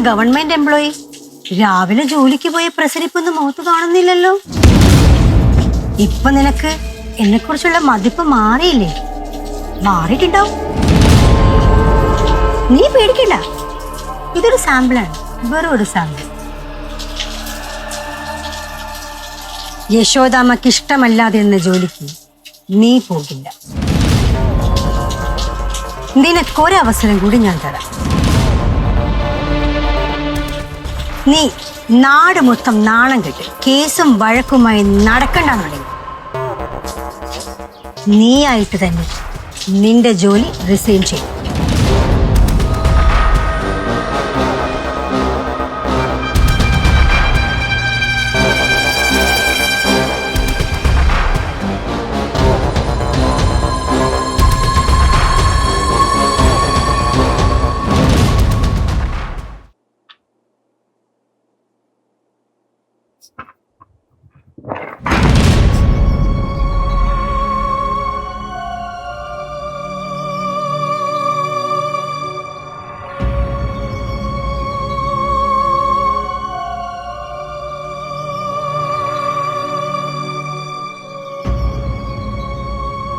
Government employee. രാവിലെ ജോലിക്ക് പോയ പ്രസരിപ്പൊന്നും മുഖത്ത് കാണുന്നില്ലല്ലോ. ഇപ്പൊ നിനക്ക് എന്നെ കുറിച്ചുള്ള മതിപ്പ് മാറിയില്ലേ? മാറിയിട്ടുണ്ടാവും. നീ പേടിക്കില്ല. ഇതൊരു സാമ്പിളാണ്, വെറും ഒരു സാമ്പിൾ. യശോദാമ്മക്ക് ഇഷ്ടമല്ലാതെ എന്ന ജോലിക്ക് നീ പോകില്ല. നിനക്കൊരവസരം കൂടി ഞാൻ തരാം. നീ നാട് മൊത്തം നാണം കെട്ട് കേസും വഴക്കുമായി നടക്കണ്ടെന്നുണ്ടെങ്കിൽ നീയായിട്ട് തന്നെ നിന്റെ ജോലി റിസൈൻ ചെയ്യും.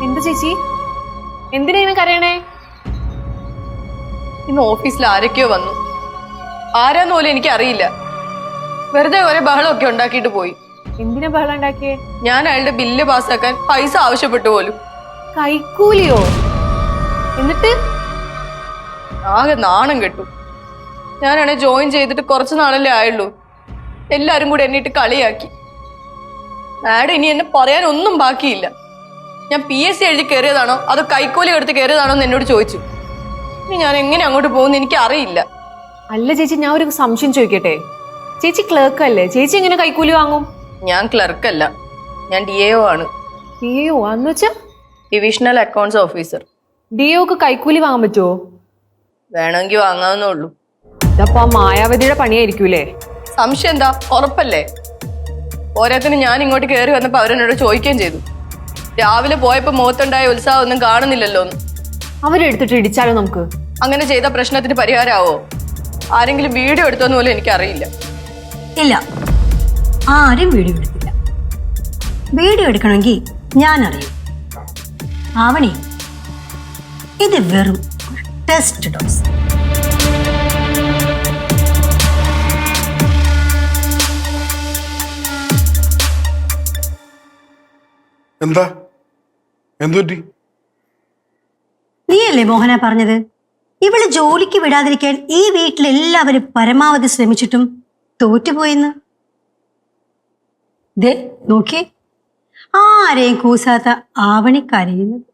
എന്ത് ചേച്ചി, എന്തിനാ ഇങ്ങനെ കരയണേ? ഇന്ന് ഓഫീസിൽ ആരൊക്കെയോ വന്നു. ആരാന്ന് പോലും എനിക്ക് അറിയില്ല. വെറുതെ കുറെ ബഹളമൊക്കെ ഉണ്ടാക്കിയിട്ട് പോയി. എന്തിനാ ബഹളം ഉണ്ടാക്കിയേ? ഞാൻ അയാളുടെ ബില്ല് പാസ്സാക്കാൻ പൈസ ആവശ്യപ്പെട്ടു പോലും. കൈക്കൂലിയോ? എന്നിട്ട് ആകെ നാണം കെട്ടു. ഞാനാണെ ജോയിൻ ചെയ്തിട്ട് കുറച്ച് നാളല്ലേ ആയുള്ളൂ. എല്ലാരും കൂടി എന്നിട്ട് കളിയാക്കി. മാഡം ഇനി എന്നെ പറയാൻ ഒന്നും ബാക്കിയില്ല. ഞാൻ PSC എഴുതി കയറിയതാണോ അതോ കൈക്കൂലി എടുത്ത് കയറിയതാണോ എന്ന് എന്നോട് ചോദിച്ചു. ഇനി ഞാൻ എങ്ങനെ അങ്ങോട്ട് പോകുന്നു എനിക്ക് അറിയില്ല. അല്ല ചേച്ചി, ഞാൻ ഒരു സംശയം ചോദിക്കട്ടെ? ചേച്ചി ക്ലർക്ക് അല്ലേ, ചേച്ചി എങ്ങനെ കൈക്കൂലി വാങ്ങും? ഞാൻ ക്ലർക്കല്ല, ഞാൻ DAO ആണ്. DAO എന്ന് വെച്ചാ? Divisional accounts officer. DAOക്ക് കൈക്കൂലി വാങ്ങാൻ പറ്റുമോ? വേണമെങ്കിൽ വാങ്ങാവുന്നേ ഉള്ളൂ. ഇതപ്പോ ആ മായാവതിയുടെ പണിയായിരിക്കൂലേ? സംശയം എന്താ? ഉറപ്പല്ലേ? ഓരോരുത്തരും ഞാൻ ഇങ്ങോട്ട് കയറി വന്നപ്പോൾ അവരെന്നോട് ചോദിക്കുകയും ചെയ്തു, രാവിലെ പോയപ്പോ മുഖത്തുണ്ടായ ഉത്സാഹം ഒന്നും കാണുന്നില്ലല്ലോ എന്ന്. അവരെടുത്തിട്ട് ഇടിച്ചാലോ നമുക്ക്? അങ്ങനെ ചെയ്ത പ്രശ്നത്തിന് പരിഹാരമാവോ? ആരെങ്കിലും വീഡിയോ എടുത്തോന്ന് പോലും എനിക്കറിയില്ല. ഇല്ല, ആരും വീഡിയോ എടുക്കില്ല. വീഡിയോ എടുക്കണമെങ്കിൽ ഞാൻ അറിയും. ആവണി, ഇത് വെറും ടെസ്റ്റ് ഡോസ്. എന്താ എന്തുപറ്റി? നീയല്ലേ മോഹന പറഞ്ഞത് ഇവള് ജോലിക്ക് വിടാതിരിക്കാൻ ഈ വീട്ടിലെല്ലാവരും പരമാവധി ശ്രമിച്ചിട്ടും തോറ്റുപോയെന്ന്? ദേ നോക്കിയേ, ആരെയും കൂസാത്ത ആവണി കരയുന്നത്.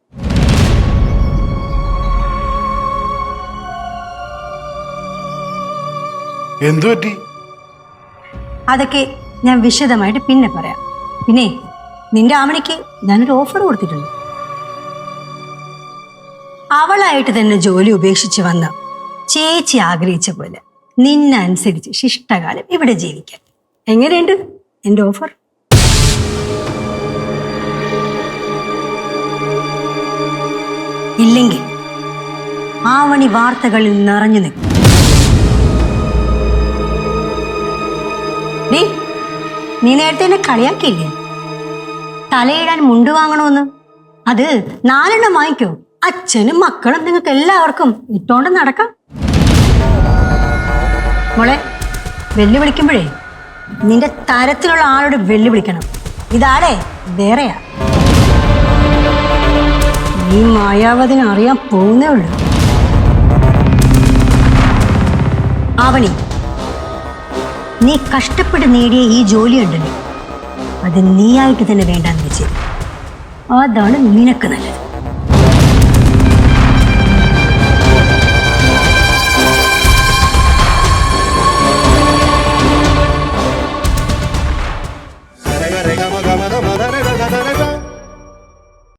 എന്തുപറ്റി? അതൊക്കെ ഞാൻ വിശദമായിട്ട് പിന്നെ പറയാം. പിന്നെ നിന്റെ ആവണിക്ക് ഞാനൊരു ഓഫർ കൊടുത്തിട്ടുണ്ട്. അവളായിട്ട് തന്നെ ജോലി ഉപേക്ഷിച്ച് വന്ന ചേച്ചി ആഗ്രഹിച്ച പോലെ നിന്നനുസരിച്ച് ശിഷ്ടകാലം ഇവിടെ ജീവിക്കാൻ. എങ്ങനെയുണ്ട് എന്റെ ഓഫർ? ഇല്ലെങ്കിൽ ആവണി വാർത്തകളിൽ നിറഞ്ഞു നിൽക്കും. നീ നേരത്തെ എന്നെ കളിയാക്കിയില്ലേ തലയിടാൻ മുണ്ട് വാങ്ങണമെന്ന്? അത് 4 വാങ്ങിക്കോ. അച്ഛനും മക്കളും നിങ്ങൾക്ക് എല്ലാവർക്കും ഇട്ടോണ്ട് നടക്കാം. മോളെ, വെല്ലുവിളിക്കുമ്പോഴേ നിന്റെ തരത്തിലുള്ള ആളോട് വെല്ലുവിളിക്കണം. ഇതാളെ വേറെയാ. ഈ മായാവതിനെ അറിയാൻ പോകുന്നേ ഉള്ളൂ. ആവണി, നീ കഷ്ടപ്പെട്ട് നേടിയ ഈ ജോലി ഉണ്ടല്ലോ, അത് നീയായിട്ട് തന്നെ വേണ്ടാന്ന് വെച്ച്. അതാണ് നിനക്ക് നല്ലത്.